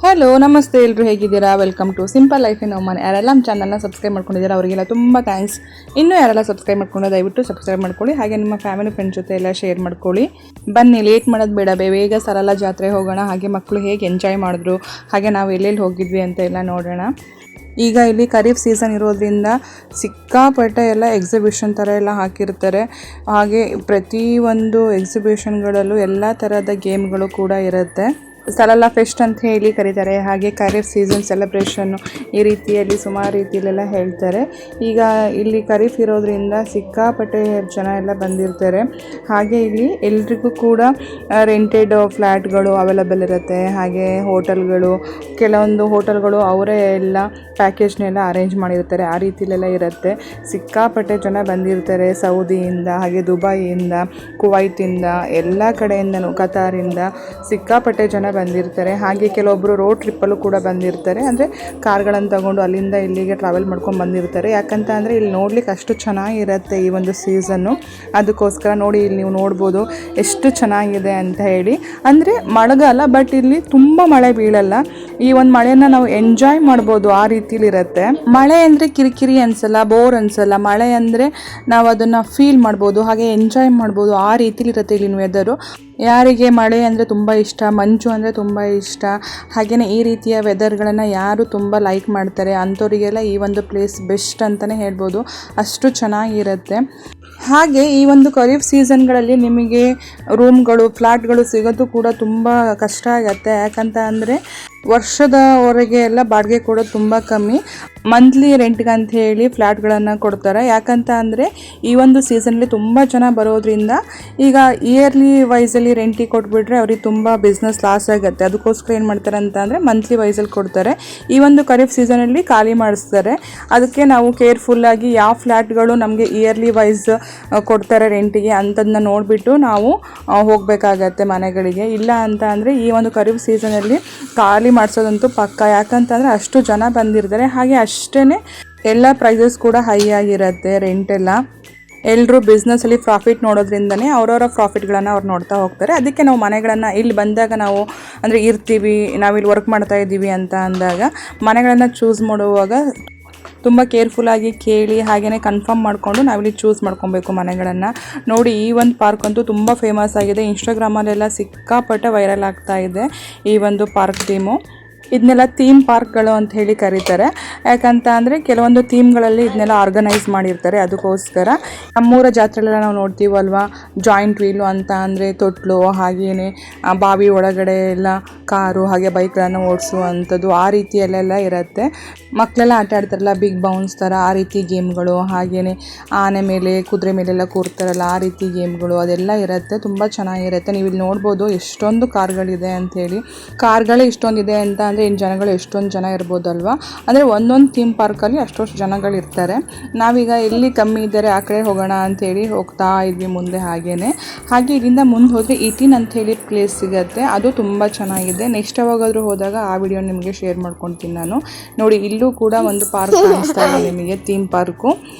Hello ನಮಸ್ತೆ, ಎಲ್ಲರೂ ಹೇಗಿದ್ದೀರಾ? Welcome to simple life in Oman. ಯಾರೆಲ್ಲ ನಮ್ಮ ಚಾನಲ್ನ ಸಬ್ಸ್ಕ್ರೈಬ್ ಮಾಡ್ಕೊಂಡಿದ್ದೀರಾ ಅವರಿಗೆಲ್ಲ ತುಂಬ ಥ್ಯಾಂಕ್ಸ್. ಇನ್ನೂ ಯಾರೆಲ್ಲ ಸಬ್ಸ್ಕ್ರೈಬ್ ಮಾಡ್ಕೊಂಡು ದಯವಿಟ್ಟು ಸಬ್ಸ್ಕ್ರೈಬ್ ಮಾಡ್ಕೊಳ್ಳಿ. ಹಾಗೆ ನಿಮ್ಮ ಫ್ಯಾಮಿಲಿ ಫ್ರೆಂಡ್ಸ್ ಜೊತೆ ಎಲ್ಲ ಶೇರ್ ಮಾಡ್ಕೊಳ್ಳಿ. ಬನ್ನಿ, ಲೇಟ್ ಮಾಡೋದು ಬೇಡ, ಬೇಗ ಸರಳ ಜಾತ್ರೆ ಹೋಗೋಣ. ಹಾಗೆ ಮಕ್ಕಳು ಹೇಗೆ ಎಂಜಾಯ್ ಮಾಡಿದ್ರು, ಹಾಗೆ ನಾವು ಎಲ್ಲೆಲ್ಲಿ ಹೋಗಿದ್ವಿ ಅಂತ ಎಲ್ಲ ನೋಡೋಣ. ಈಗ ಇಲ್ಲಿ ಖರೀಫ್ ಸೀಸನ್ ಇರೋದ್ರಿಂದ ಸಿಕ್ಕಾಪಟ್ಟೆ ಎಲ್ಲ ಎಕ್ಸಿಬಿಷನ್ ಥರ ಎಲ್ಲ ಹಾಕಿರ್ತಾರೆ. ಹಾಗೆ ಪ್ರತಿಯೊಂದು ಎಕ್ಸಿಬಿಷನ್ಗಳಲ್ಲೂ ಎಲ್ಲ ಥರದ ಗೇಮ್ಗಳು ಕೂಡ ಇರುತ್ತೆ. ಸಲಲ ಫೆಸ್ಟ್ ಅಂತ ಹೇಳಿ ಕರೀತಾರೆ. ಹಾಗೆ ಖರೀಫ್ ಸೀಸನ್ ಸೆಲೆಬ್ರೇಷನ್ನು ಈ ರೀತಿಯಲ್ಲಿ ಸುಮಾರು ರೀತಿಯಲ್ಲೆಲ್ಲ ಹೇಳ್ತಾರೆ. ಈಗ ಇಲ್ಲಿ ಖರೀಫ್ ಇರೋದ್ರಿಂದ ಸಿಕ್ಕಾಪಟ್ಟೆ ಜನ ಎಲ್ಲ ಬಂದಿರ್ತಾರೆ. ಹಾಗೆ ಇಲ್ಲಿ ಎಲ್ರಿಗೂ ಕೂಡ ರೆಂಟೆಡ್ ಫ್ಲ್ಯಾಟ್ಗಳು ಅವೈಲಬಲ್ ಇರುತ್ತೆ. ಹಾಗೆ ಹೋಟೆಲ್ಗಳು, ಕೆಲವೊಂದು ಹೋಟೆಲ್ಗಳು ಅವರೇ ಎಲ್ಲ ಪ್ಯಾಕೇಜ್ನೆಲ್ಲ ಅರೇಂಜ್ ಮಾಡಿರ್ತಾರೆ. ಆ ರೀತಿಯಲ್ಲೆಲ್ಲ ಇರುತ್ತೆ. ಸಿಕ್ಕಾಪಟ್ಟೆ ಜನ ಬಂದಿರ್ತಾರೆ. ಸೌದಿಯಿಂದ, ಹಾಗೆ ದುಬೈಯಿಂದ, ಕುವೈತಿಂದ, ಎಲ್ಲ ಕಡೆಯಿಂದನೂ, ಕತಾರಿಂದ ಸಿಕ್ಕಾಪಟ್ಟೆ ಜನ ಬಂದಿರ್ತಾರೆ. ಹಾಗೆ ಕೆಲವೊಬ್ಬರು ರೋಡ್ ಟ್ರಿಪ್ಪಲ್ಲೂ ಕೂಡ ಬಂದಿರ್ತಾರೆ. ಅಂದರೆ ಕಾರ್ಗಳನ್ನು ತಗೊಂಡು ಅಲ್ಲಿಂದ ಇಲ್ಲಿಗೆ ಟ್ರಾವೆಲ್ ಮಾಡ್ಕೊಂಡು ಬಂದಿರ್ತಾರೆ. ಯಾಕಂತ ಅಂದರೆ ಇಲ್ಲಿ ನೋಡ್ಲಿಕ್ಕೆ ಅಷ್ಟು ಚೆನ್ನಾಗಿರುತ್ತೆ ಈ ಒಂದು ಸೀಸನ್ನು. ಅದಕ್ಕೋಸ್ಕರ ನೋಡಿ, ಇಲ್ಲಿ ನೀವು ನೋಡ್ಬೋದು ಎಷ್ಟು ಚೆನ್ನಾಗಿದೆ ಅಂತ ಹೇಳಿ. ಅಂದರೆ ಮಳೆಗಾಲ, ಬಟ್ ಇಲ್ಲಿ ತುಂಬ ಮಳೆ ಬೀಳಲ್ಲ. ಈ ಒಂದು ಮಳೆನ ನಾವು ಎಂಜಾಯ್ ಮಾಡ್ಬೋದು, ಆ ರೀತಿಲಿರುತ್ತೆ. ಮಳೆ ಅಂದರೆ ಕಿರಿಕಿರಿ ಅನ್ಸಲ್ಲ, ಬೋರ್ ಅನ್ಸಲ್ಲ. ಮಳೆ ಅಂದರೆ ನಾವು ಅದನ್ನು ಫೀಲ್ ಮಾಡ್ಬೋದು, ಹಾಗೆ ಎಂಜಾಯ್ ಮಾಡ್ಬೋದು. ಆ ರೀತಿಲಿರುತ್ತೆ ಇಲ್ಲಿನ ವೆದರು. ಯಾರಿಗೆ ಮಳೆ ಅಂದರೆ ತುಂಬ ಇಷ್ಟ, ಮಂಜು ಅಂದರೆ ತುಂಬ ಇಷ್ಟ, ಹಾಗೆಯೇ ಈ ರೀತಿಯ ವೆದರ್ಗಳನ್ನು ಯಾರು ತುಂಬ ಲೈಕ್ ಮಾಡ್ತಾರೆ ಅಂಥವರಿಗೆಲ್ಲ ಈ ಒಂದು ಪ್ಲೇಸ್ ಬೆಸ್ಟ್ ಅಂತಲೇ ಹೇಳ್ಬೋದು. ಅಷ್ಟು ಚೆನ್ನಾಗಿರುತ್ತೆ. ಹಾಗೆ ಈ ಒಂದು ಖರೀಫ್ ಸೀಸನ್ಗಳಲ್ಲಿ ನಿಮಗೆ ರೂಮ್ಗಳು, ಫ್ಲ್ಯಾಟ್ಗಳು ಸಿಗೋದು ಕೂಡ ತುಂಬ ಕಷ್ಟ ಆಗುತ್ತೆ. ಯಾಕಂತ ಅಂದರೆ ವರ್ಷದವರೆಗೆ ಎಲ್ಲ ಬಾಡಿಗೆ ಕೊಡೋದು ತುಂಬ ಕಮ್ಮಿ. ಮಂತ್ಲಿ ರೆಂಟ್ಗೆ ಅಂತ ಹೇಳಿ ಫ್ಲ್ಯಾಟ್ಗಳನ್ನು ಕೊಡ್ತಾರೆ. ಯಾಕಂತ ಅಂದರೆ ಈ ಒಂದು ಸೀಸನಲ್ಲಿ ತುಂಬ ಜನ ಬರೋದ್ರಿಂದ ಈಗ ಇಯರ್ಲಿ ವೈಸಲ್ಲಿ ರೆಂಟಿಗೆ ಕೊಟ್ಬಿಟ್ರೆ ಅವ್ರಿಗೆ ತುಂಬ ಬಿಸ್ನೆಸ್ ಲಾಸ್ ಆಗುತ್ತೆ. ಅದಕ್ಕೋಸ್ಕರ ಏನು ಮಾಡ್ತಾರೆ ಅಂತ ಅಂದರೆ ಮಂತ್ಲಿ ವೈಸಲ್ಲಿ ಕೊಡ್ತಾರೆ. ಈ ಒಂದು ಖರೀಫ್ ಸೀಸನಲ್ಲಿ ಖಾಲಿ ಮಾಡಿಸ್ತಾರೆ. ಅದಕ್ಕೆ ನಾವು ಕೇರ್ಫುಲ್ಲಾಗಿ ಯಾವ ಫ್ಲ್ಯಾಟ್ಗಳು ನಮಗೆ ಇಯರ್ಲಿ ವೈಸ್ ಕೊಡ್ತಾರೆ ರೆಂಟಿಗೆ ಅಂಥದನ್ನ ನೋಡಿಬಿಟ್ಟು ನಾವು ಹೋಗಬೇಕಾಗತ್ತೆ ಮನೆಗಳಿಗೆ. ಇಲ್ಲ ಅಂತ ಅಂದರೆ ಈ ಒಂದು ಖರೀಫ್ ಸೀಸನಲ್ಲಿ ಖಾಲಿ ಮಾಡಿಸೋದಂತೂ ಪಕ್ಕ. ಯಾಕಂತಂದರೆ ಅಷ್ಟು ಜನ ಬಂದಿರ್ತಾರೆ. ಹಾಗೆ ಅಷ್ಟೇ ಎಲ್ಲ ಪ್ರೈಸಸ್ ಕೂಡ ಹೈ ಆಗಿರುತ್ತೆ ರೆಂಟೆಲ್ಲ. ಎಲ್ಲರೂ ಬಿಸ್ನೆಸ್ಸಲ್ಲಿ ಪ್ರಾಫಿಟ್ ನೋಡೋದ್ರಿಂದನೇ ಅವರವರ ಪ್ರಾಫಿಟ್ಗಳನ್ನು ಅವ್ರು ನೋಡ್ತಾ ಹೋಗ್ತಾರೆ. ಅದಕ್ಕೆ ನಾವು ಮನೆಗಳನ್ನು ಇಲ್ಲಿ ಬಂದಾಗ ನಾವು ಅಂದರೆ ಇರ್ತೀವಿ, ನಾವಿಲ್ಲಿ ವರ್ಕ್ ಮಾಡ್ತಾ ಇದ್ದೀವಿ ಅಂತ ಅಂದಾಗ ಮನೆಗಳನ್ನು ಚೂಸ್ ಮಾಡುವಾಗ ತುಂಬ ಕೇರ್ಫುಲ್ಲಾಗಿ ಕೇಳಿ ಹಾಗೆಯೇ ಕನ್ಫರ್ಮ್ ಮಾಡಿಕೊಂಡು ನಾವಿಲ್ಲಿ ಚೂಸ್ ಮಾಡ್ಕೊಬೇಕು ಮನೆಗಳನ್ನು. ನೋಡಿ, ಈ ಒಂದು ಪಾರ್ಕ್ ಅಂತೂ ತುಂಬ ಫೇಮಸ್ ಆಗಿದೆ. ಇನ್ಸ್ಟಾಗ್ರಾಮಲ್ಲೆಲ್ಲ ಸಿಕ್ಕಾಪಟ್ಟೆ ವೈರಲ್ ಆಗ್ತಾ ಇದೆ ಈ ಒಂದು ಪಾರ್ಕ್ ಥೀಮು. ಇದನ್ನೆಲ್ಲ ಥೀಮ್ ಪಾರ್ಕ್ಗಳು ಅಂತ ಹೇಳಿ ಕರೀತಾರೆ. ಯಾಕಂತ ಅಂದರೆ ಕೆಲವೊಂದು ಥೀಮ್ಗಳಲ್ಲಿ ಇದನ್ನೆಲ್ಲ ಆರ್ಗನೈಸ್ ಮಾಡಿರ್ತಾರೆ. ಅದಕ್ಕೋಸ್ಕರ ನಮ್ಮೂರ ಜಾತ್ರೆಲೆಲ್ಲ ನಾವು ನೋಡ್ತೀವಲ್ವ, ಜಾಯಿಂಟ್ ವೀಲು ಅಂತ ಅಂದರೆ ತೊಟ್ಲು, ಹಾಗೆಯೇ ಬಾವಿ ಒಳಗಡೆ ಎಲ್ಲ ಕಾರು ಹಾಗೆ ಬೈಕ್ಗಳನ್ನು ಓಡಿಸುವಂಥದ್ದು, ಆ ರೀತಿಯಲ್ಲೆಲ್ಲ ಇರುತ್ತೆ. ಮಕ್ಕಳೆಲ್ಲ ಆಟ ಆಡ್ತಾರಲ್ಲ ಬಿಗ್ ಬೌನ್ಸ್ ಥರ, ಆ ರೀತಿ ಗೇಮ್ಗಳು, ಹಾಗೆಯೇ ಆನೆ ಮೇಲೆ, ಕುದುರೆ ಮೇಲೆಲ್ಲ ಕೂರ್ತಾರಲ್ಲ ಆ ರೀತಿ ಗೇಮ್ಗಳು, ಅದೆಲ್ಲ ಇರುತ್ತೆ. ತುಂಬ ಚೆನ್ನಾಗಿರುತ್ತೆ. ನೀವು ಇಲ್ಲಿ ನೋಡ್ಬೋದು ಎಷ್ಟೊಂದು ಕಾರ್ಗಳಿದೆ ಅಂಥೇಳಿ. ಕಾರ್ಗಳೇ ಇಷ್ಟೊಂದಿದೆ ಅಂತ ಅಂದರೆ ಇನ್ನು ಜನಗಳು ಎಷ್ಟೊಂದು ಜನ ಇರ್ಬೋದಲ್ವ. ಅಂದರೆ ಒಂದೊಂದು ಥೀಮ್ ಪಾರ್ಕಲ್ಲಿ ಅಷ್ಟೊಷ್ಟು ಜನಗಳಿರ್ತಾರೆ. ನಾವೀಗ ಎಲ್ಲಿ ಕಮ್ಮಿ ಇದ್ದಾರೆ ಆ ಕಡೆ ಹೋಗೋಣ ಅಂಥೇಳಿ ಹೋಗ್ತಾ ಇದ್ವಿ ಮುಂದೆ. ಹಾಗೆ ಇಲ್ಲಿಂದ ಮುಂದೆ ಹೋದರೆ ಇಟಿನ್ ಅಂಥೇಳಿ ಪ್ಲೇಸ್ ಸಿಗುತ್ತೆ. ಅದು ತುಂಬ ಚೆನ್ನಾಗಿದೆ. ನೆಕ್ಸ್ಟ್ ಯಾವಾಗಾದರೂ ಹೋದಾಗ ಆ ವಿಡಿಯೋ ನಿಮಗೆ ಶೇರ್ ಮಾಡ್ಕೊಳ್ತೀನಿ ನಾನು. ನೋಡಿ, ಇಲ್ಲೂ ಕೂಡ ಒಂದು ಪಾರ್ಕ್ ಕಾಣಿಸ್ತಾ ಇದೆ ನಿಮಗೆ, ಥೀಮ್ ಪಾರ್ಕು.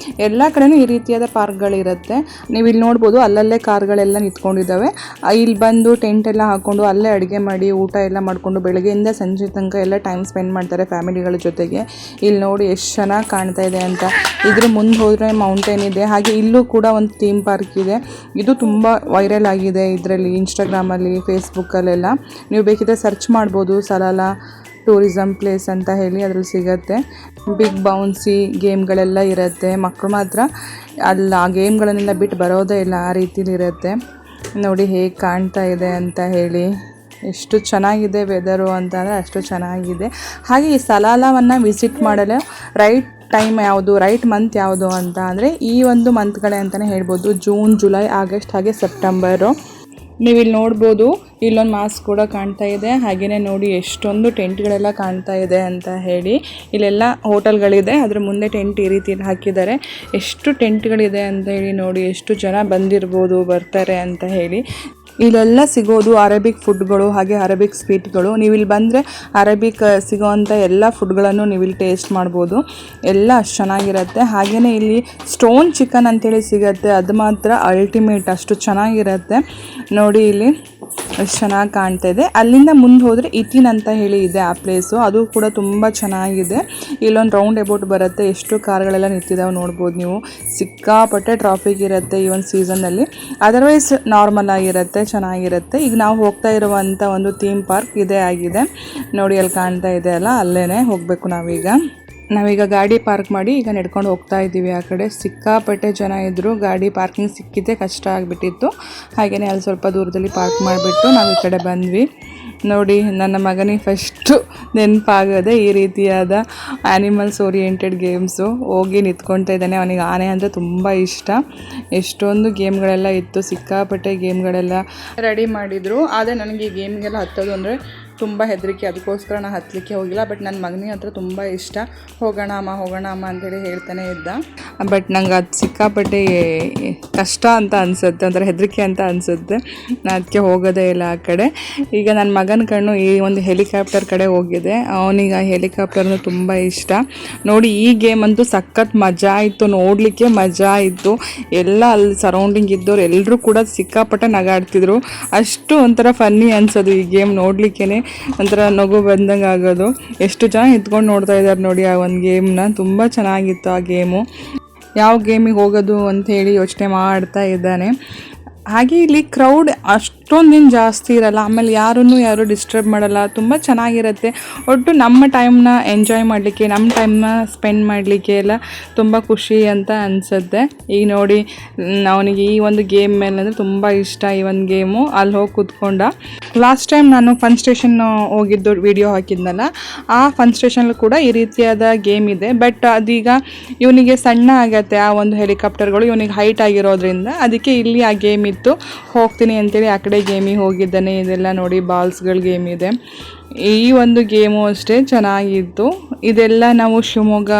ಎಲ್ಲ ಕಡೆನೂ ಈ ರೀತಿಯಾದ ಪಾರ್ಕ್ಗಳಿರುತ್ತೆ. ನೀವು ಇಲ್ಲಿ ನೋಡ್ಬೋದು ಅಲ್ಲಲ್ಲೇ ಕಾರ್ಗಳೆಲ್ಲ ನಿಂತ್ಕೊಂಡಿದ್ದಾವೆ. ಇಲ್ಲಿ ಬಂದು ಟೆಂಟ್ ಎಲ್ಲ ಹಾಕ್ಕೊಂಡು ಅಲ್ಲೇ ಅಡುಗೆ ಮಾಡಿ ಊಟ ಎಲ್ಲ ಮಾಡಿಕೊಂಡು ಬೆಳಗ್ಗೆಯಿಂದ ಸಂಜೆ ತನಕ ಎಲ್ಲ ಟೈಮ್ ಸ್ಪೆಂಡ್ ಮಾಡ್ತಾರೆ ಫ್ಯಾಮಿಲಿಗಳ ಜೊತೆಗೆ. ಇಲ್ಲಿ ನೋಡಿ ಎಷ್ಟು ಚೆನ್ನಾಗಿ ಕಾಣ್ತಾ ಇದೆ ಅಂತ. ಇದ್ರ ಮುಂದೆ ಹೋದರೆ ಮೌಂಟೇನ್ ಇದೆ. ಹಾಗೆ ಇಲ್ಲೂ ಕೂಡ ಒಂದು ಥೀಮ್ ಪಾರ್ಕ್ ಇದೆ. ಇದು ತುಂಬ ವೈರಲ್ ಆಗಿದೆ ಇದರಲ್ಲಿ, ಇನ್ಸ್ಟಾಗ್ರಾಮಲ್ಲಿ, ಫೇಸ್ಬುಕ್ಕಲ್ಲೆಲ್ಲ. ನೀವು ಬೇಕಿದ್ರೆ ಸರ್ಚ್ ಮಾಡ್ಬೋದು, ಸಲಲ ಟೂರಿಸಮ್ ಪ್ಲೇಸ್ ಅಂತ ಹೇಳಿ, ಅದರಲ್ಲಿ ಸಿಗುತ್ತೆ. ಬಿಗ್ ಬೌನ್ಸಿ ಗೇಮ್ಗಳೆಲ್ಲ ಇರುತ್ತೆ. ಮಕ್ಕಳು ಮಾತ್ರ ಅಲ್ಲ ಆ ಗೇಮ್ಗಳನ್ನೆಲ್ಲ ಬಿಟ್ಟು ಬರೋದೇ ಇಲ್ಲ, ಆ ರೀತಿಲಿರುತ್ತೆ. ನೋಡಿ ಹೇಗೆ ಕಾಣ್ತಾ ಇದೆ ಅಂತ ಹೇಳಿ. ಎಷ್ಟು ಚೆನ್ನಾಗಿದೆ ವೆದರು ಅಂತ ಅಂದರೆ ಅಷ್ಟು ಚೆನ್ನಾಗಿದೆ. ಹಾಗೆ ಈ ಸಲಾಲವನ್ನು ವಿಸಿಟ್ ಮಾಡಲು ರೈಟ್ ಟೈಮ್ ಯಾವುದು, ರೈಟ್ ಮಂತ್ ಯಾವುದು ಅಂತ ಅಂದರೆ ಈ ಒಂದು ಮಂತ್ಗಳೇ ಅಂತಲೇ ಹೇಳ್ಬೋದು. ಜೂನ್, ಜುಲೈ, ಆಗಸ್ಟ್ ಹಾಗೆ ಸೆಪ್ಟೆಂಬರು. ನೀವು ಇಲ್ಲಿ ನೋಡ್ಬೋದು, ಇಲ್ಲೊಂದು ಮಾಸ್ಕ್ ಕೂಡ ಕಾಣ್ತಾ ಇದೆ. ಹಾಗೆಯೇ ನೋಡಿ ಎಷ್ಟೊಂದು ಟೆಂಟ್ಗಳೆಲ್ಲ ಕಾಣ್ತಾ ಇದೆ ಅಂತ ಹೇಳಿ. ಇಲ್ಲೆಲ್ಲ ಹೋಟೆಲ್ಗಳಿದೆ, ಅದ್ರ ಮುಂದೆ ಟೆಂಟ್ ಈ ರೀತಿಯಲ್ಲಿ ಹಾಕಿದ್ದಾರೆ. ಎಷ್ಟು ಟೆಂಟ್ಗಳಿದೆ ಅಂತ ಹೇಳಿ ನೋಡಿ, ಎಷ್ಟು ಜನ ಬರ್ತಾರೆ ಅಂತ ಹೇಳಿ. ಇಲ್ಲೆಲ್ಲ ಸಿಗೋದು ಅರೇಬಿಕ್ ಫುಡ್ಗಳು, ಹಾಗೆ ಅರೇಬಿಕ್ ಸ್ವೀಟ್ಗಳು. ನೀವು ಇಲ್ಲಿ ಬಂದರೆ ಅರೇಬಿಕ್ ಸಿಗೋವಂಥ ಎಲ್ಲ ಫುಡ್ಗಳನ್ನು ನೀವು ಇಲ್ಲಿ ಟೇಸ್ಟ್ ಮಾಡ್ಬೋದು. ಎಲ್ಲ ಅಷ್ಟು ಚೆನ್ನಾಗಿರುತ್ತೆ. ಹಾಗೆಯೇ ಇಲ್ಲಿ ಸ್ಟೋನ್ ಚಿಕನ್ ಅಂತೇಳಿ ಸಿಗುತ್ತೆ. ಅದು ಮಾತ್ರ ಅಲ್ಟಿಮೇಟ್, ಅಷ್ಟು ಚೆನ್ನಾಗಿರುತ್ತೆ. ನೋಡಿ ಇಲ್ಲಿ ಎಷ್ಟು ಚೆನ್ನಾಗಿ ಕಾಣ್ತಾ ಇದೆ. ಅಲ್ಲಿಂದ ಮುಂದೆ ಹೋದರೆ ಇತಿನ್ ಅಂತ ಹೇಳಿ ಇದೆ ಆ ಪ್ಲೇಸು, ಅದು ಕೂಡ ತುಂಬ ಚೆನ್ನಾಗಿದೆ. ಇಲ್ಲೊಂದು ರೌಂಡ್ ಅಬೌಟ್ ಬರುತ್ತೆ, ಎಷ್ಟು ಕಾರ್ಗಳೆಲ್ಲ ನಿಂತಿದ್ದಾವೆ ನೋಡ್ಬೋದು ನೀವು. ಸಿಕ್ಕಾಪಟ್ಟೆ ಟ್ರಾಫಿಕ್ ಇರುತ್ತೆ ಈ ಒಂದು ಸೀಸನ್ನಲ್ಲಿ, ಅದರ್ವೈಸ್ ನಾರ್ಮಲ್ ಆಗಿರುತ್ತೆ, ಚೆನ್ನಾಗಿರುತ್ತೆ. ಈಗ ನಾವು ಹೋಗ್ತಾ ಇರುವಂಥ ಒಂದು ಥೀಮ್ ಪಾರ್ಕ್ ಇದೇ ಆಗಿದೆ ನೋಡಿ, ಅಲ್ಲಿ ಕಾಣ್ತಾ ಇದೆ ಅಲ್ಲ, ಅಲ್ಲೇ ಹೋಗಬೇಕು ನಾವೀಗ ಗಾಡಿ ಪಾರ್ಕ್ ಮಾಡಿ ಈಗ ನಡ್ಕೊಂಡು ಹೋಗ್ತಾ ಇದ್ದೀವಿ. ಆ ಕಡೆ ಸಿಕ್ಕಾಪಟ್ಟೆ ಜನ ಇದ್ದರು, ಗಾಡಿ ಪಾರ್ಕಿಂಗ್ ಸಿಕ್ಕಿದ್ದೆ ಕಷ್ಟ ಆಗಿಬಿಟ್ಟಿತ್ತು. ಹಾಗೆಯೇ ಅಲ್ಲಿ ಸ್ವಲ್ಪ ದೂರದಲ್ಲಿ ಪಾರ್ಕ್ ಮಾಡಿಬಿಟ್ಟು ನಾವು ಈ ಕಡೆ ಬಂದ್ವಿ. ನೋಡಿ, ನನ್ನ ಮಗನಿಗೆ ಫಸ್ಟು ನೆನಪಾಗದೆ ಈ ರೀತಿಯಾದ ಆ್ಯನಿಮಲ್ಸ್ ಓರಿಯೆಂಟೆಡ್ ಗೇಮ್ಸು. ಹೋಗಿ ನಿಂತ್ಕೊಳ್ತಾ ಇದ್ದಾನೆ. ಅವನಿಗೆ ಆನೆ ಅಂದರೆ ತುಂಬ ಇಷ್ಟ. ಎಷ್ಟೊಂದು ಗೇಮ್ಗಳೆಲ್ಲ ಇತ್ತು, ಸಿಕ್ಕಾಪಟ್ಟೆ ಗೇಮ್ಗಳೆಲ್ಲ ರೆಡಿ ಮಾಡಿದರು. ಆದರೆ ನನಗೆ ಈ ಗೇಮ್ಗೆಲ್ಲ ಹತ್ತೋದು ಅಂದರೆ ತುಂಬ ಹೆದರಿಕೆ, ಅದಕ್ಕೋಸ್ಕರ ನಾನು ಹತ್ತಲಿಕ್ಕೆ ಹೋಗಿಲ್ಲ. ಬಟ್ ನನ್ನ ಮಗನಿಗೆ ಹತ್ರ ತುಂಬ ಇಷ್ಟ. ಹೋಗೋಣ ಅಮ್ಮ ಅಂತೇಳಿ ಹೇಳ್ತಾನೆ ಇದ್ದ. ಬಟ್ ನಂಗೆ ಅದು ಸಿಕ್ಕಾಪಟ್ಟೆ ಕಷ್ಟ ಅಂತ ಅನಿಸುತ್ತೆ, ಒಂಥರ ಹೆದರಿಕೆ ಅಂತ ಅನಿಸುತ್ತೆ. ನಾನು ಅದಕ್ಕೆ ಹೋಗೋದೇ ಇಲ್ಲ ಆ ಕಡೆ. ಈಗ ನನ್ನ ಮಗನ ಕಣ್ಣು ಈ ಒಂದು ಹೆಲಿಕಾಪ್ಟರ್ ಕಡೆ ಹೋಗಿದೆ. ಅವನಿಗೆ ಆ ಹೆಲಿಕಾಪ್ಟರ್ನು ತುಂಬ ಇಷ್ಟ. ನೋಡಿ, ಈ ಗೇಮ್ ಅಂತೂ ಸಖತ್ ಮಜಾ ಇತ್ತು, ನೋಡಲಿಕ್ಕೆ ಮಜಾ ಇತ್ತು. ಎಲ್ಲ ಅಲ್ಲಿ ಸರೌಂಡಿಂಗ್ ಇದ್ದವ್ರು ಎಲ್ಲರೂ ಕೂಡ ಸಿಕ್ಕಾಪಟ್ಟೆ ನಗಾಡ್ತಿದ್ರು. ಅಷ್ಟು ಒಂಥರ ಫನ್ನಿ ಅನ್ಸೋದು ಈ ಗೇಮ್ ನೋಡಲಿಕ್ಕೆ, ಒಂಥರ ನಗು ಬಂದಂಗೆ ಆಗೋದು. ಎಷ್ಟು ಜನ ನಿಂತ್ಕೊಂಡು ನೋಡ್ತಾ ಇದ್ದಾರೆ ನೋಡಿ ಆ ಒಂದು ಗೇಮ್ನ. ತುಂಬ ಚೆನ್ನಾಗಿತ್ತು ಆ ಗೇಮು. ಯಾವ ಗೇಮಿಗೆ ಹೋಗೋದು ಅಂಥೇಳಿ ಯೋಚನೆ ಮಾಡ್ತಾ ಇದ್ದಾನೆ. ಹಾಗೆ ಇಲ್ಲಿ ಕ್ರೌಡ್ ಅಷ್ಟೊಂದೇನು ಜಾಸ್ತಿ ಇರಲ್ಲ, ಆಮೇಲೆ ಯಾರು ಡಿಸ್ಟರ್ಬ್ ಮಾಡಲ್ಲ, ತುಂಬ ಚೆನ್ನಾಗಿರುತ್ತೆ. ಒಟ್ಟು ನಮ್ಮ ಟೈಮ್ನ ಎಂಜಾಯ್ ಮಾಡಲಿಕ್ಕೆ, ನಮ್ಮ ಟೈಮ್ನ ಸ್ಪೆಂಡ್ ಮಾಡಲಿಕ್ಕೆ ಎಲ್ಲ ತುಂಬ ಖುಷಿ ಅಂತ ಅನಿಸುತ್ತೆ. ಈಗ ನೋಡಿ, ಅವನಿಗೆ ಈ ಒಂದು ಗೇಮ್ ಮೇಲೆ ಅಂದರೆ ತುಂಬ ಇಷ್ಟ ಈ ಒಂದು ಗೇಮು. ಅಲ್ಲಿ ಹೋಗಿ ಕೂತ್ಕೊಂಡ. ಲಾಸ್ಟ್ ಟೈಮ್ ನಾನು ಫನ್ ಸ್ಟೇಷನ್ ಹೋಗಿದ್ದು ವಿಡಿಯೋ ಹಾಕಿದ್ನಲ್ಲ, ಆ ಫನ್ ಸ್ಟೇಷನಲ್ಲಿ ಕೂಡ ಈ ರೀತಿಯಾದ ಗೇಮ್ ಇದೆ. ಬಟ್ ಅದೀಗ ಇವನಿಗೆ ಸಣ್ಣ ಆಗತ್ತೆ ಆ ಒಂದು ಹೆಲಿಕಾಪ್ಟರ್ಗಳು, ಇವನಿಗೆ ಹೈಟ್ ಆಗಿರೋದ್ರಿಂದ ಅದಕ್ಕೆ ಇಲ್ಲಿ ಆ ಗೇಮ್ ಇತ್ತು. ಹೋಗ್ತೀನಿ ಅಂತೇಳಿ ಆ ಕಡೆ ಗೇಮಿಗೆ ಹೋಗಿದ್ದಾನೆ. ಇದೆಲ್ಲ ನೋಡಿ, ಬಾಲ್ಸ್ಗಳ ಗೇಮ್ ಇದೆ. ಈ ಒಂದು ಗೇಮು ಅಷ್ಟೇ ಚೆನ್ನಾಗಿತ್ತು. ಇದೆಲ್ಲ ನಾವು ಶಿವಮೊಗ್ಗ,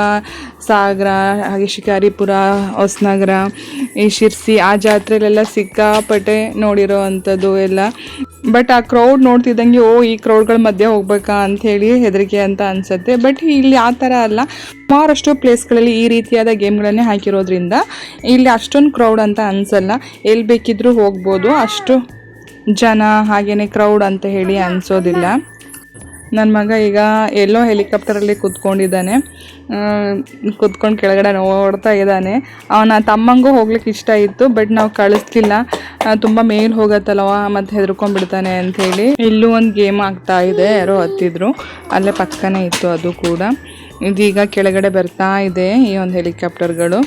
ಸಾಗರ, ಹಾಗೆ ಶಿಕಾರಿಪುರ, ಹೊಸನಗರ, ಈ ಶಿರ್ಸಿ ಆ ಜಾತ್ರೆಲೆಲ್ಲ ಸಿಕ್ಕಾಪಟ್ಟೆ ನೋಡಿರೋ ಅಂಥದ್ದು ಎಲ್ಲ. ಬಟ್ ಆ ಕ್ರೌಡ್ ನೋಡ್ತಿದ್ದಂಗೆ ಈ ಕ್ರೌಡ್ಗಳ ಮಧ್ಯೆ ಹೋಗ್ಬೇಕಾ ಅಂಥೇಳಿ ಹೆದರಿಕೆ ಅಂತ ಅನಿಸುತ್ತೆ. ಬಟ್ ಇಲ್ಲಿ ಆ ಥರ ಅಲ್ಲ, ಸುಮಾರಷ್ಟು ಪ್ಲೇಸ್ಗಳಲ್ಲಿ ಈ ರೀತಿಯಾದ ಗೇಮ್ಗಳನ್ನೇ ಹಾಕಿರೋದ್ರಿಂದ ಇಲ್ಲಿ ಅಷ್ಟೊಂದು ಕ್ರೌಡ್ ಅಂತ ಅನಿಸಲ್ಲ. ಎಲ್ಲಿ ಬೇಕಿದ್ರೂ ಹೋಗ್ಬೋದು, ಅಷ್ಟು ಜನ ಹಾಗೆಯೇ ಕ್ರೌಡ್ ಅಂತ ಹೇಳಿ ಅನಿಸೋದಿಲ್ಲ. ನನ್ನ ಮಗ ಈಗ ಎಲ್ಲೋ ಹೆಲಿಕಾಪ್ಟರಲ್ಲಿ ಕೂತ್ಕೊಂಡಿದ್ದಾನೆ, ಕೂತ್ಕೊಂಡು ಕೆಳಗಡೆ ನೋಡ್ತಾ ಇದ್ದಾನೆ. ಅವನ ತಮ್ಮಂಗೂ ಹೋಗ್ಲಿಕ್ಕೆ ಇಷ್ಟ ಇತ್ತು, ಬಟ್ ನಾವು ಕಳಿಸ್ಲಿಲ್ಲ, ತುಂಬ ಮೇಲೆ ಹೋಗತ್ತಲ್ವ ಮತ್ತು ಹೆದರ್ಕೊಂಡ್ಬಿಡ್ತಾನೆ ಅಂಥೇಳಿ. ಇಲ್ಲೂ ಒಂದು ಗೇಮ್ ಆಗ್ತಾ ಇದೆ, ಯಾರೋ ಹತ್ತಿದ್ರು, ಅಲ್ಲೇ ಪಕ್ಕನೇ ಇತ್ತು ಅದು ಕೂಡ. ಇದೀಗ ಕೆಳಗಡೆ ಬರ್ತಾ ಇದೆ ಈ ಒಂದು ಹೆಲಿಕಾಪ್ಟರ್ಗಳು.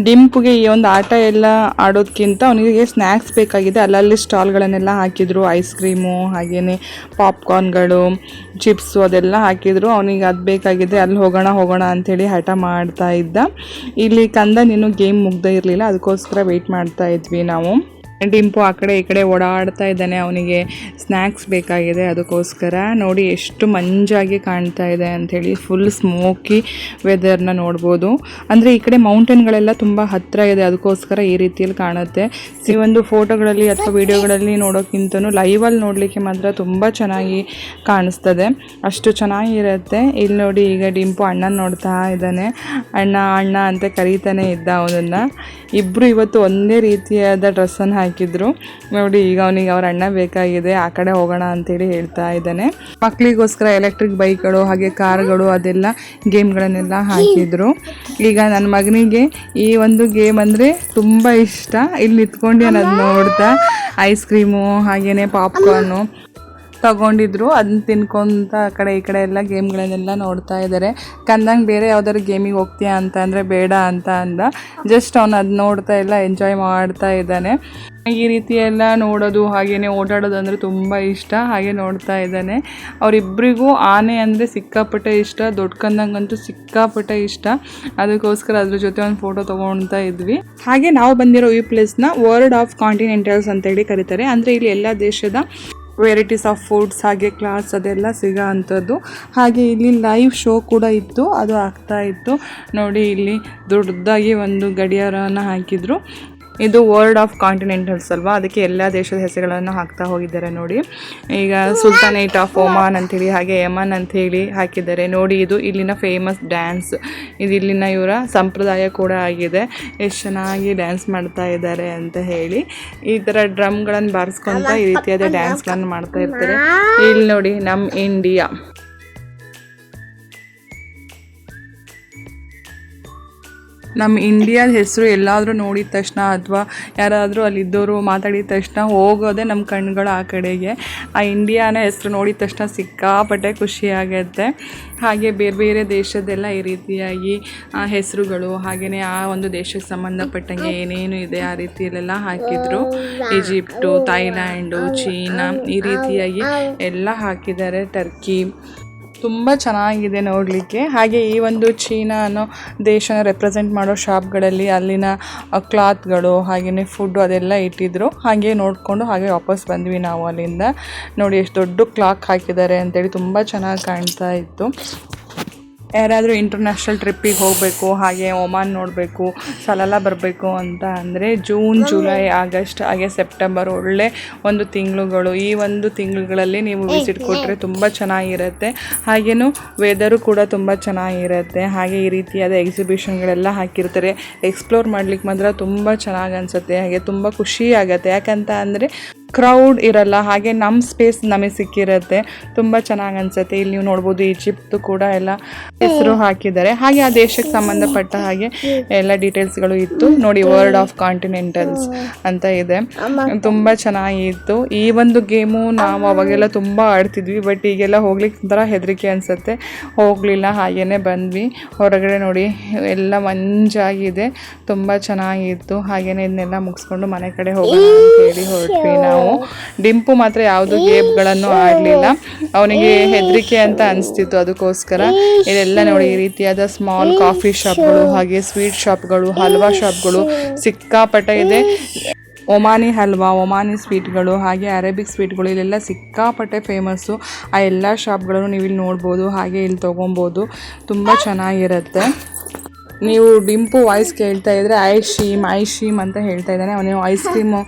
ಡಿಂಪ್ಗೆ ಈ ಒಂದು ಆಟ ಎಲ್ಲ ಆಡೋದಕ್ಕಿಂತ ಅವನಿಗೆ ಸ್ನ್ಯಾಕ್ಸ್ ಬೇಕಾಗಿದೆ. ಅಲ್ಲಲ್ಲಿ ಸ್ಟಾಲ್ಗಳನ್ನೆಲ್ಲ ಹಾಕಿದ್ರು, ಐಸ್ ಕ್ರೀಮು ಹಾಗೆಯೇ ಪಾಪ್ಕಾರ್ನ್ಗಳು, ಚಿಪ್ಸು ಅದೆಲ್ಲ ಹಾಕಿದ್ರು. ಅವನಿಗೆ ಅದು ಬೇಕಾಗಿದೆ, ಅಲ್ಲಿ ಹೋಗೋಣ ಅಂಥೇಳಿ ಹಠ ಮಾಡ್ತಾ ಇದ್ದ. ಇಲ್ಲಿ ಕಂದ ನೀನು ಗೇಮ್ ಮುಗ್ದೇ ಇರಲಿಲ್ಲ, ಅದಕ್ಕೋಸ್ಕರ ವೆಯ್ಟ್ ಮಾಡ್ತಾ ಇದ್ವಿ ನಾವು. ಡಿಂಪು ಆ ಕಡೆ ಈ ಕಡೆ ಓಡಾಡ್ತಾ ಇದ್ದಾನೆ, ಅವನಿಗೆ ಸ್ನ್ಯಾಕ್ಸ್ ಬೇಕಾಗಿದೆ ಅದಕ್ಕೋಸ್ಕರ. ನೋಡಿ ಎಷ್ಟು ಮಂಜಾಗಿ ಕಾಣ್ತಾ ಇದೆ ಅಂಥೇಳಿ, ಫುಲ್ ಸ್ಮೋಕಿ ವೆದರ್ನ ನೋಡ್ಬೋದು. ಅಂದರೆ ಈ ಕಡೆ ಮೌಂಟೇನ್ಗಳೆಲ್ಲ ತುಂಬ ಹತ್ತಿರ ಇದೆ, ಅದಕ್ಕೋಸ್ಕರ ಈ ರೀತಿಯಲ್ಲಿ ಕಾಣುತ್ತೆ. ಈ ಒಂದು ಫೋಟೋಗಳಲ್ಲಿ ಅಥವಾ ವಿಡಿಯೋಗಳಲ್ಲಿ ನೋಡೋಕ್ಕಿಂತನೂ ಲೈವಲ್ಲಿ ನೋಡಲಿಕ್ಕೆ ಮಾತ್ರ ತುಂಬ ಚೆನ್ನಾಗಿ ಕಾಣಿಸ್ತದೆ, ಅಷ್ಟು ಚೆನ್ನಾಗಿರುತ್ತೆ. ಇಲ್ಲಿ ನೋಡಿ, ಈಗ ಡಿಂಪು ಅಣ್ಣನ ನೋಡ್ತಾ ಇದ್ದಾನೆ, ಅಣ್ಣ ಅಂತ ಕರೀತಾನೆ ಇದ್ದ ಅವನನ್ನು. ಇಬ್ಬರು ಇವತ್ತು ಒಂದೇ ರೀತಿಯಾದ ಡ್ರೆಸ್ಸನ್ನು ಹಾಕಿದ್ರು ನೋಡಿ. ಈಗ ಅವನಿಗೆ ಅವ್ರ ಅಣ್ಣ ಬೇಕಾಗಿದೆ, ಆ ಕಡೆ ಹೋಗೋಣ ಅಂತೇಳಿ ಹೇಳ್ತಾ ಇದ್ದಾನೆ. ಮಕ್ಕಳಿಗೋಸ್ಕರ ಎಲೆಕ್ಟ್ರಿಕ್ ಬೈಕ್ಗಳು ಹಾಗೆ ಕಾರ್ಗಳು ಅದೆಲ್ಲ ಗೇಮ್ಗಳನ್ನೆಲ್ಲ ಹಾಕಿದ್ರು. ಈಗ ನನ್ನ ಮಗನಿಗೆ ಈ ಒಂದು ಗೇಮ್ ಅಂದರೆ ತುಂಬ ಇಷ್ಟ. ಇಲ್ಲಿ ನಿಂತ್ಕೊಂಡು ಅನ್ನೋದು ನೋಡ್ತಾ ಐಸ್ ಕ್ರೀಮು ಹಾಗೆಯೇ ಪಾಪ್ಕಾರ್ನು ತಗೊಂಡಿದ್ರು, ಅದನ್ನ ತಿನ್ಕೊಂತ ಆ ಕಡೆ ಈ ಕಡೆ ಎಲ್ಲ ಗೇಮ್ಗಳನ್ನೆಲ್ಲ ನೋಡ್ತಾ ಇದ್ದಾರೆ. ಕಂದಂಗೆ ಬೇರೆ ಯಾವ್ದಾದ್ರು ಗೇಮಿಗೆ ಹೋಗ್ತೀಯಾ ಅಂತ ಅಂದರೆ ಬೇಡ ಅಂತ ಅಂದ. ಜಸ್ಟ್ ಅವನು ಅದು ನೋಡ್ತಾ ಎಲ್ಲ ಎಂಜಾಯ್ ಮಾಡ್ತಾ ಇದ್ದಾನೆ. ಈ ರೀತಿ ಎಲ್ಲ ನೋಡೋದು ಹಾಗೆಯೇ ಓಡಾಡೋದು ಅಂದರೆ ತುಂಬ ಇಷ್ಟ. ಹಾಗೆ ನೋಡ್ತಾ ಇದ್ದಾನೆ. ಅವರಿಬ್ಬರಿಗೂ ಆನೆ ಅಂದರೆ ಸಿಕ್ಕಾಪಟ್ಟೆ ಇಷ್ಟ, ದೊಡ್ಡ ಕಂದಂಗಂತೂ ಸಿಕ್ಕಾಪಟ್ಟೆ ಇಷ್ಟ. ಅದಕ್ಕೋಸ್ಕರ ಅದ್ರ ಜೊತೆ ಒಂದು ಫೋಟೋ ತೊಗೊಳ್ತಾ ಇದ್ವಿ. ಹಾಗೆ ನಾವು ಬಂದಿರೋ ಈ ಪ್ಲೇಸ್ನ ವರ್ಲ್ಡ್ ಆಫ್ ಕಾಂಟಿನೆಂಟಲ್ಸ್ ಅಂತೇಳಿ ಕರೀತಾರೆ. ಅಂದರೆ ಇಲ್ಲಿ ಎಲ್ಲ ದೇಶದ ವೆರೈಟೀಸ್ ಆಫ್ ಫುಡ್ಸ್ ಹಾಗೆ ಕ್ಲಾತ್ಸ್ ಅದೆಲ್ಲ ಸಿಗೋ ಅಂಥದ್ದು. ಹಾಗೆ ಇಲ್ಲಿ ಲೈವ್ ಶೋ ಕೂಡ ಇತ್ತು, ಅದು ಆಗ್ತಾ ಇತ್ತು ನೋಡಿ. ಇಲ್ಲಿ ದೊಡ್ಡದಾಗಿ ಒಂದು ಗಡಿಯಾರನ ಹಾಕಿದ್ರು. ಇದು ವರ್ಲ್ಡ್ ಆಫ್ ಕಾಂಟಿನೆಂಟಲ್ಸ್ ಅಲ್ವಾ, ಅದಕ್ಕೆ ಎಲ್ಲ ದೇಶದ ಹೆಸರುಗಳನ್ನು ಹಾಕ್ತಾ ಹೋಗಿದ್ದಾರೆ ನೋಡಿ. ಈಗ ಸುಲ್ತಾನೇಟ್ ಆಫ್ ಒಮಾನ್ ಅಂಥೇಳಿ, ಹಾಗೆ ಯಮನ್ ಅಂಥೇಳಿ ಹಾಕಿದ್ದಾರೆ ನೋಡಿ. ಇದು ಇಲ್ಲಿನ ಫೇಮಸ್ ಡ್ಯಾನ್ಸ್, ಇದು ಇಲ್ಲಿನ ಇವರ ಸಂಪ್ರದಾಯ ಕೂಡ ಆಗಿದೆ. ಎಷ್ಟು ಚೆನ್ನಾಗಿ ಡ್ಯಾನ್ಸ್ ಮಾಡ್ತಾ ಇದ್ದಾರೆ ಅಂತ ಹೇಳಿ. ಈ ಥರ ಡ್ರಮ್ಗಳನ್ನು ಬಾರಿಸ್ಕೊತ ಈ ರೀತಿಯಾದ ಡ್ಯಾನ್ಸ್ಗಳನ್ನು ಮಾಡ್ತಾ ಇರ್ತಾರೆ. ಇಲ್ಲಿ ನೋಡಿ ನಮ್ಮ ಇಂಡಿಯಾ, ನಮ್ಮ ಇಂಡಿಯಾದ ಹೆಸರು ಎಲ್ಲಾದರೂ ನೋಡಿದ ತಕ್ಷಣ ಅಥವಾ ಯಾರಾದರೂ ಅಲ್ಲಿದ್ದವರು ಮಾತಾಡಿದ ತಕ್ಷಣ ಹೋಗೋದೆ ನಮ್ಮ ಕಣ್ಗಳು ಆ ಕಡೆಗೆ. ಆ ಇಂಡಿಯಾನ ಹೆಸರು ನೋಡಿದ ತಕ್ಷಣ ಸಿಕ್ಕಾಪಟ್ಟೆ ಖುಷಿಯಾಗತ್ತೆ. ಹಾಗೆ ಬೇರೆ ಬೇರೆ ದೇಶದ್ದೆಲ್ಲ ಈ ರೀತಿಯಾಗಿ ಹೆಸರುಗಳು, ಹಾಗೆಯೇ ಆ ಒಂದು ದೇಶಕ್ಕೆ ಸಂಬಂಧಪಟ್ಟಂಗೆ ಏನೇನು ಇದೆ ಆ ರೀತಿಯಲ್ಲೆಲ್ಲ ಹಾಕಿದರು. ಈಜಿಪ್ಟು, ಥೈಲ್ಯಾಂಡು, ಚೀನಾ ಈ ರೀತಿಯಾಗಿ ಎಲ್ಲ ಹಾಕಿದ್ದಾರೆ. ಟರ್ಕಿ ತುಂಬ ಚೆನ್ನಾಗಿದೆ ನೋಡಲಿಕ್ಕೆ. ಹಾಗೆ ಈ ಒಂದು ಚೀನಾ ಅನ್ನೋ ದೇಶನ ರೆಪ್ರೆಸೆಂಟ್ ಮಾಡೋ ಶಾಪ್ಗಳಲ್ಲಿ ಅಲ್ಲಿನ ಕ್ಲಾತ್ಗಳು ಹಾಗೆಯೇ ಫುಡ್ಡು ಅದೆಲ್ಲ ಇಟ್ಟಿದ್ರು. ಹಾಗೆ ನೋಡಿಕೊಂಡು ಹಾಗೆ ವಾಪಸ್ ಬಂದ್ವಿ ನಾವು ಅಲ್ಲಿಂದ. ನೋಡಿ ಎಷ್ಟು ದೊಡ್ಡ ಕ್ಲಾಕ್ ಹಾಕಿದ್ದಾರೆ ಅಂತೇಳಿ ತುಂಬ ಚೆನ್ನಾಗಿ ಕಾಣ್ತಾ ಇತ್ತು. ಯಾರಾದರೂ ಇಂಟರ್ನ್ಯಾಷನಲ್ ಟ್ರಿಪ್ಪಿಗೆ ಹೋಗಬೇಕು, ಹಾಗೆ ಒಮಾನ್ ನೋಡಬೇಕು, ಸಲಲ ಬರಬೇಕು ಅಂತ ಅಂದರೆ ಜೂನ್, ಜುಲೈ, ಆಗಸ್ಟ್ ಹಾಗೆ ಸೆಪ್ಟೆಂಬರ್ ಒಳ್ಳೆ ಒಂದು ತಿಂಗಳುಗಳು. ಈ ಒಂದು ತಿಂಗಳುಗಳಲ್ಲಿ ನೀವು ವಿಸಿಟ್ ಕೊಟ್ಟರೆ ತುಂಬ ಚೆನ್ನಾಗಿರುತ್ತೆ. ಹಾಗೇನು ವೆದರು ಕೂಡ ತುಂಬ ಚೆನ್ನಾಗಿರುತ್ತೆ. ಹಾಗೆ ಈ ರೀತಿಯಾದ ಎಕ್ಸಿಬಿಷನ್ಗಳೆಲ್ಲ ಹಾಕಿರ್ತಾರೆ. ಎಕ್ಸ್ಪ್ಲೋರ್ ಮಾಡ್ಲಿಕ್ಕೆ ಮಾತ್ರ ತುಂಬ ಚೆನ್ನಾಗಿ ಅನಿಸುತ್ತೆ. ಹಾಗೆ ತುಂಬ ಖುಷಿ ಆಗುತ್ತೆ. ಯಾಕಂತ ಅಂದರೆ ಕ್ರೌಡ್ ಇರಲ್ಲ, ಹಾಗೆ ನಮ್ಮ ಸ್ಪೇಸ್ ನಮಗೆ ಸಿಕ್ಕಿರುತ್ತೆ. ತುಂಬ ಚೆನ್ನಾಗಿ ಅನಿಸುತ್ತೆ. ಇಲ್ಲಿ ನೀವು ನೋಡ್ಬೋದು ಈಜಿಪ್ಟ್ ಕೂಡ ಎಲ್ಲ ಹೆಸರು ಹಾಕಿದ್ದಾರೆ. ಹಾಗೆ ಆ ದೇಶಕ್ಕೆ ಸಂಬಂಧಪಟ್ಟ ಹಾಗೆ ಎಲ್ಲ ಡೀಟೇಲ್ಸ್ಗಳು ಇತ್ತು ನೋಡಿ. ವರ್ಲ್ಡ್ ಆಫ್ ಕಾಂಟಿನೆಂಟಲ್ಸ್ ಅಂತ ಇದೆ. ತುಂಬ ಚೆನ್ನಾಗಿತ್ತು. ಈ ಒಂದು ಗೇಮು ನಾವು ಅವಾಗೆಲ್ಲ ತುಂಬ ಆಡ್ತಿದ್ವಿ, ಬಟ್ ಈಗೆಲ್ಲ ಹೋಗ್ಲಿಕ್ಕೆ ಒಂಥರ ಹೆದರಿಕೆ ಅನಿಸುತ್ತೆ, ಹೋಗಲಿಲ್ಲ. ಹಾಗೇ ಬಂದ್ವಿ. ಹೊರಗಡೆ ನೋಡಿ ಎಲ್ಲ ಮಂಜಾಗಿದೆ, ತುಂಬ ಚೆನ್ನಾಗಿತ್ತು. ಹಾಗೆಯೇ ಇದನ್ನೆಲ್ಲ ಮುಗಿಸ್ಕೊಂಡು ಮನೆ ಕಡೆ ಹೋಗೋಣ ಅಂತ ಹೇಳಿ ಹೊರಟ್ವಿ ನಾವು. ಡಿಂಪು ಮಾತ್ರ ಯಾವುದು ಗೇಮ್ಗಳನ್ನು ಆಡಲಿಲ್ಲ, ಅವನಿಗೆ ಹೆದರಿಕೆ ಅಂತ ಅನಿಸ್ತಿತ್ತು. ಅದಕ್ಕೋಸ್ಕರ ಇದೆಲ್ಲ ನೋಡಿ ಈ ರೀತಿಯಾದ ಸ್ಮಾಲ್ ಕಾಫಿ ಶಾಪ್ಗಳು, ಹಾಗೆ ಸ್ವೀಟ್ ಶಾಪ್ಗಳು, ಹಲ್ವಾ ಶಾಪ್ಗಳು ಸಿಕ್ಕಾಪಟ್ಟೆ ಇದೆ. ಒಮಾನಿ ಹಲ್ವಾ, ಒಮಾನಿ ಸ್ವೀಟ್ಗಳು, ಹಾಗೆ ಅರೇಬಿಕ್ ಸ್ವೀಟ್ಗಳು ಇಲ್ಲೆಲ್ಲ ಸಿಕ್ಕಾಪಟ್ಟೆ ಫೇಮಸ್ಸು. ಆ ಎಲ್ಲ ಶಾಪ್ಗಳನ್ನು ನೀವು ಇಲ್ಲಿ ನೋಡ್ಬೋದು, ಹಾಗೆ ಇಲ್ಲಿ ತೊಗೊಬೋದು. ತುಂಬ ಚೆನ್ನಾಗಿರುತ್ತೆ. ನೀವು ಡಿಂಪು ವಾಯ್ಸ್ ಕೇಳ್ತಾ ಇದ್ದರೆ ಐಶೀಮ್ ಅಂತ ಹೇಳ್ತಾ ಇದ್ದಾನೆ. ಅವನು ಐಸ್ ಕ್ರೀಮು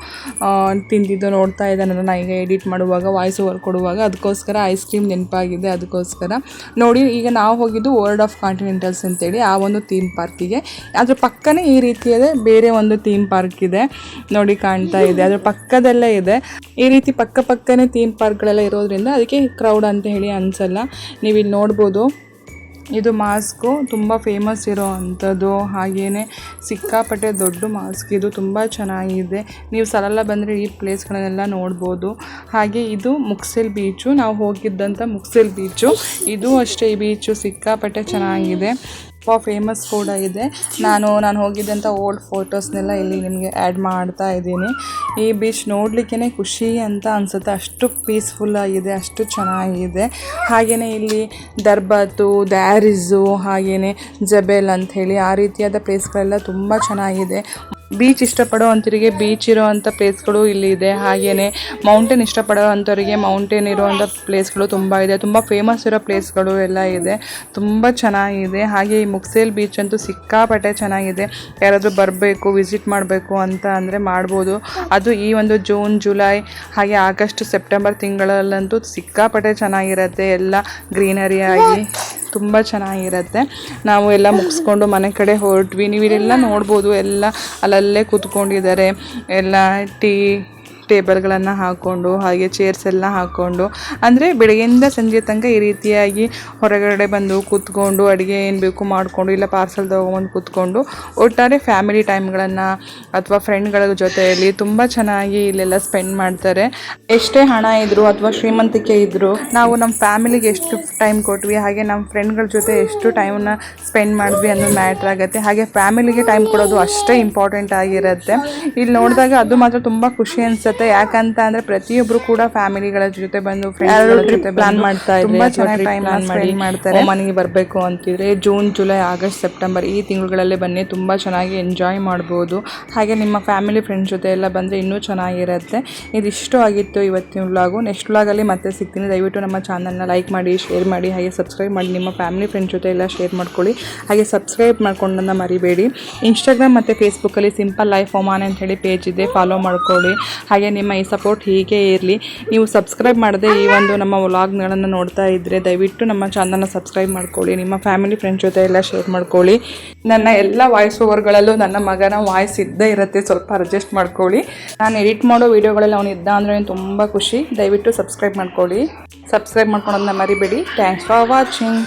ತಿಂದಿದ್ದು ನೋಡ್ತಾ ಇದ್ದಾನೆ ನಾನು ಈಗ ಎಡಿಟ್ ಮಾಡುವಾಗ, ವಾಯ್ಸ್ ಓವರ್ ಕೊಡುವಾಗ. ಅದಕ್ಕೋಸ್ಕರ ಐಸ್ ಕ್ರೀಮ್ ನೆನಪಾಗಿದೆ. ಅದಕ್ಕೋಸ್ಕರ ನೋಡಿ, ಈಗ ನಾವು ಹೋಗಿದ್ದು ವರ್ಲ್ಡ್ ಆಫ್ ಕಾಂಟಿನೆಂಟಲ್ಸ್ ಅಂತೇಳಿ ಆ ಒಂದು ಥೀಮ್ ಪಾರ್ಕಿಗೆ. ಅದ್ರ ಪಕ್ಕನೇ ಈ ರೀತಿಯಾದ ಬೇರೆ ಒಂದು ಥೀಮ್ ಪಾರ್ಕ್ ಇದೆ ನೋಡಿ, ಕಾಣ್ತಾ ಇದೆ. ಅದ್ರ ಪಕ್ಕದಲ್ಲೇ ಇದೆ. ಈ ರೀತಿ ಪಕ್ಕನೇ ಥೀಮ್ ಪಾರ್ಕ್ಗಳೆಲ್ಲ ಇರೋದ್ರಿಂದ ಅದಕ್ಕೆ ಕ್ರೌಡ್ ಅಂತ ಹೇಳಿ ಅನಿಸಲ್ಲ. ನೀವು ಇಲ್ಲಿ ನೋಡ್ಬೋದು, ಇದು ಮಾಸ್ಕು ತುಂಬ ಫೇಮಸ್ ಇರೋ ಅಂಥದ್ದು. ಹಾಗೆಯೇ ಸಿಕ್ಕಾಪಟ್ಟೆ ದೊಡ್ಡ ಮಾಸ್ಕ್ ಇದು, ತುಂಬ ಚೆನ್ನಾಗಿದೆ. ನೀವು ಸಲಲ್ಲ ಬಂದರೆ ಈ ಪ್ಲೇಸ್ಗಳನ್ನೆಲ್ಲ ನೋಡ್ಬೋದು. ಹಾಗೆ ಇದು ಮುಕ್ಸೆಲ್ ಬೀಚು, ನಾವು ಹೋಗಿದ್ದಂಥ ಮುಕ್ಸೆಲ್ ಬೀಚು. ಇದು ಅಷ್ಟೇ, ಈ ಬೀಚು ಸಿಕ್ಕಾಪಟ್ಟೆ ಚೆನ್ನಾಗಿದೆ, ತುಂಬ ಫೇಮಸ್ ಕೂಡ ಇದೆ. ನಾನು ಹೋಗಿದ್ದಂಥ ಓಲ್ಡ್ ಫೋಟೋಸ್ನೆಲ್ಲ ಇಲ್ಲಿ ನಿಮಗೆ ಆ್ಯಡ್ ಮಾಡ್ತಾ ಇದ್ದೀನಿ. ಈ ಬೀಚ್ ನೋಡಲಿಕ್ಕೇ ಖುಷಿ ಅಂತ ಅನಿಸುತ್ತೆ, ಅಷ್ಟು ಪೀಸ್ಫುಲ್ಲಾಗಿದೆ, ಅಷ್ಟು ಚೆನ್ನಾಗಿದೆ. ಹಾಗೆಯೇ ಇಲ್ಲಿ ದರ್ಬಾತು, ದ್ಯಾರಿಝು, ಹಾಗೆಯೇ ಜಬೆಲ್ ಅಂಥೇಳಿ ಆ ರೀತಿಯಾದ ಪ್ಲೇಸ್ಗಳೆಲ್ಲ ತುಂಬ ಚೆನ್ನಾಗಿದೆ. ಬೀಚ್ ಇಷ್ಟಪಡೋ ಅಂಥವರಿಗೆ ಬೀಚ್ ಇರೋವಂಥ ಪ್ಲೇಸ್ಗಳು ಇಲ್ಲಿ ಇದೆ. ಹಾಗೆಯೇ ಮೌಂಟೇನ್ ಇಷ್ಟಪಡೋ ಅಂಥವರಿಗೆ ಮೌಂಟೇನ್ ಇರೋವಂಥ ಪ್ಲೇಸ್ಗಳು ತುಂಬ ಇದೆ. ತುಂಬ ಫೇಮಸ್ ಇರೋ ಪ್ಲೇಸ್ಗಳು ಎಲ್ಲ ಇದೆ, ತುಂಬ ಚೆನ್ನಾಗಿದೆ. ಹಾಗೆ ಈ ಮುಕ್ಸೇಲ್ ಬೀಚ್ ಅಂತೂ ಸಿಕ್ಕಾಪಟ್ಟೆ ಚೆನ್ನಾಗಿದೆ. ಯಾರಾದರೂ ಬರಬೇಕು, ವಿಸಿಟ್ ಮಾಡಬೇಕು ಅಂತ ಅಂದರೆ ಮಾಡ್ಬೋದು. ಅದು ಈ ಒಂದು ಜೂನ್, ಜುಲೈ, ಹಾಗೆ ಆಗಸ್ಟ್, ಸೆಪ್ಟೆಂಬರ್ ತಿಂಗಳಲ್ಲಂತೂ ಸಿಕ್ಕಾಪಟ್ಟೆ ಚೆನ್ನಾಗಿರುತ್ತೆ. ಎಲ್ಲ ಗ್ರೀನರಿ ಆಗಿ ತುಂಬ ಚೆನ್ನಾಗಿರುತ್ತೆ. ನಾವು ಎಲ್ಲ ಮುಗಿಸ್ಕೊಂಡು ಮನೆ ಕಡೆ ಹೊರಟ್ವಿ. ನೀವು ಇಲ್ಲೆಲ್ಲ ನೋಡ್ಬೋದು, ಎಲ್ಲ ಅಲ್ಲಲ್ಲೇ ಕೂತ್ಕೊಂಡಿದ್ದಾರೆ. ಎಲ್ಲ ಟೇಬಲ್ಗಳನ್ನು ಹಾಕ್ಕೊಂಡು, ಹಾಗೆ ಚೇರ್ಸ್ ಎಲ್ಲ ಹಾಕ್ಕೊಂಡು, ಅಂದರೆ ಬೆಳಗ್ಗೆಯಿಂದ ಸಂಜೆ ತನಕ ಈ ರೀತಿಯಾಗಿ ಹೊರಗಡೆ ಬಂದು ಕೂತ್ಕೊಂಡು ಅಡುಗೆ ಏನು ಬೇಕು ಮಾಡಿಕೊಂಡು, ಇಲ್ಲ ಪಾರ್ಸಲ್ ತೊಗೊಂಡು ಕೂತ್ಕೊಂಡು ಒಟ್ಟಾರೆ ಫ್ಯಾಮಿಲಿ ಟೈಮ್ಗಳನ್ನು ಅಥವಾ ಫ್ರೆಂಡ್ಗಳ ಜೊತೆಯಲ್ಲಿ ತುಂಬ ಚೆನ್ನಾಗಿ ಇಲ್ಲೆಲ್ಲ ಸ್ಪೆಂಡ್ ಮಾಡ್ತಾರೆ. ಎಷ್ಟೇ ಹಣ ಇದ್ದರೂ ಅಥವಾ ಶ್ರೀಮಂತಿಕೆ ಇದ್ದರೂ ನಾವು ನಮ್ಮ ಫ್ಯಾಮಿಲಿಗೆ ಎಷ್ಟು ಟೈಮ್ ಕೊಟ್ವಿ, ಹಾಗೆ ನಮ್ಮ ಫ್ರೆಂಡ್ಗಳ ಜೊತೆ ಎಷ್ಟು ಟೈಮನ್ನು ಸ್ಪೆಂಡ್ ಮಾಡಿದ್ವಿ ಅನ್ನೋದು ಮ್ಯಾಟ್ರ್ ಆಗುತ್ತೆ. ಹಾಗೆ ಫ್ಯಾಮಿಲಿಗೆ ಟೈಮ್ ಕೊಡೋದು ಅಷ್ಟೇ ಇಂಪಾರ್ಟೆಂಟ್ ಆಗಿರುತ್ತೆ. ಇಲ್ಲಿ ನೋಡಿದಾಗ ಅದು ಮಾತ್ರ ತುಂಬ ಖುಷಿ ಅನಿಸುತ್ತೆ. ಇರುತ್ತೆ. ಯಾಕಂತ ಅಂದರೆ ಪ್ರತಿಯೊಬ್ಬರು ಕೂಡ ಫ್ಯಾಮಿಲಿಗಳ ಜೊತೆ ಬಂದು ಫ್ರೆಂಡ್ಸ್ಗಳ ಜೊತೆ ಪ್ಲಾನ್ ಮಾಡ್ತಾ ಇದ್ದಾರೆ. ತುಂಬ ಚೆನ್ನಾಗಿ ಟೈಮ್ ಸ್ಪೆಂಡ್ ಮಾಡ್ತಾರೆ. ಮನೆಗೆ ಬರಬೇಕು ಅಂತಿದ್ರೆ ಜೂನ್, ಜುಲೈ, ಆಗಸ್ಟ್, ಸೆಪ್ಟೆಂಬರ್ ಈ ತಿಂಗಳುಗಳಲ್ಲೇ ಬನ್ನಿ, ತುಂಬ ಚೆನ್ನಾಗಿ ಎಂಜಾಯ್ ಮಾಡ್ಬೋದು. ಹಾಗೆ ನಿಮ್ಮ ಫ್ಯಾಮಿಲಿ ಫ್ರೆಂಡ್ಸ್ ಜೊತೆ ಎಲ್ಲ ಬಂದರೆ ಇನ್ನೂ ಚೆನ್ನಾಗಿರುತ್ತೆ. ಇದಿಷ್ಟು ಆಗಿತ್ತು ಇವತ್ತಿನ ವ್ಲಾಗು. ನೆಕ್ಸ್ಟ್ ವ್ಲಾಗಲ್ಲಿ ಮತ್ತೆ ಸಿಗ್ತೀನಿ. ದಯವಿಟ್ಟು ನಮ್ಮ ಚಾನಲ್ನ ಲೈಕ್ ಮಾಡಿ, ಶೇರ್ ಮಾಡಿ, ಹಾಗೆ ಸಬ್ಸ್ಕ್ರೈಬ್ ಮಾಡಿ. ನಿಮ್ಮ ಫ್ಯಾಮಿಲಿ ಫ್ರೆಂಡ್ಸ್ ಜೊತೆ ಎಲ್ಲ ಶೇರ್ ಮಾಡ್ಕೊಳ್ಳಿ. ಹಾಗೆ ಸಬ್ಸ್ಕ್ರೈಬ್ ಮಾಡ್ಕೊಂಡನ್ನು ಮರಿಬೇಡಿ. ಇನ್ಸ್ಟಾಗ್ರಾಮ್ ಮತ್ತು ಫೇಸ್ಬುಕ್ಕಲ್ಲಿ ಸಿಂಪಲ್ ಲೈಫ್ ಒಮಾನ್ ಅಂತ ಹೇಳಿ ಪೇಜ್ ಇದೆ, ಫಾಲೋ ಮಾಡ್ಕೊಳ್ಳಿ. ಹಾಗೆ ನಿಮ್ಮ ಈ ಸಪೋರ್ಟ್ ಹೀಗೆ ಇರಲಿ. ನೀವು ಸಬ್ಸ್ಕ್ರೈಬ್ ಮಾಡದೆ ಈ ಒಂದು ನಮ್ಮ ವ್ಲಾಗ್ಗಳನ್ನು ನೋಡ್ತಾ ಇದ್ದರೆ ದಯವಿಟ್ಟು ನಮ್ಮ ಚಾನಲ್ನ ಸಬ್ಸ್ಕ್ರೈಬ್ ಮಾಡ್ಕೊಳ್ಳಿ. ನಿಮ್ಮ ಫ್ಯಾಮಿಲಿ ಫ್ರೆಂಡ್ಸ್ ಜೊತೆ ಎಲ್ಲ ಶೇರ್ ಮಾಡ್ಕೊಳ್ಳಿ. ನನ್ನ ಎಲ್ಲ ವಾಯ್ಸ್ ಓವರ್ಗಳಲ್ಲೂ ನನ್ನ ಮಗನ ವಾಯ್ಸ್ ಇದ್ದೇ ಇರುತ್ತೆ, ಸ್ವಲ್ಪ ಅಡ್ಜಸ್ಟ್ ಮಾಡ್ಕೊಳ್ಳಿ. ನಾನು ಎಡಿಟ್ ಮಾಡೋ ವೀಡಿಯೋಗಳಲ್ಲಿ ಅವನು ಇದ್ದ ಅಂದರೆ ತುಂಬ ಖುಷಿ. ದಯವಿಟ್ಟು ಸಬ್ಸ್ಕ್ರೈಬ್ ಮಾಡ್ಕೊಳ್ಳಿ. ಸಬ್ಸ್ಕ್ರೈಬ್ ಮಾಡ್ಕೊಳ್ಳೋದನ್ನ ಮರಿಬೇಡಿ. Thanks for watching.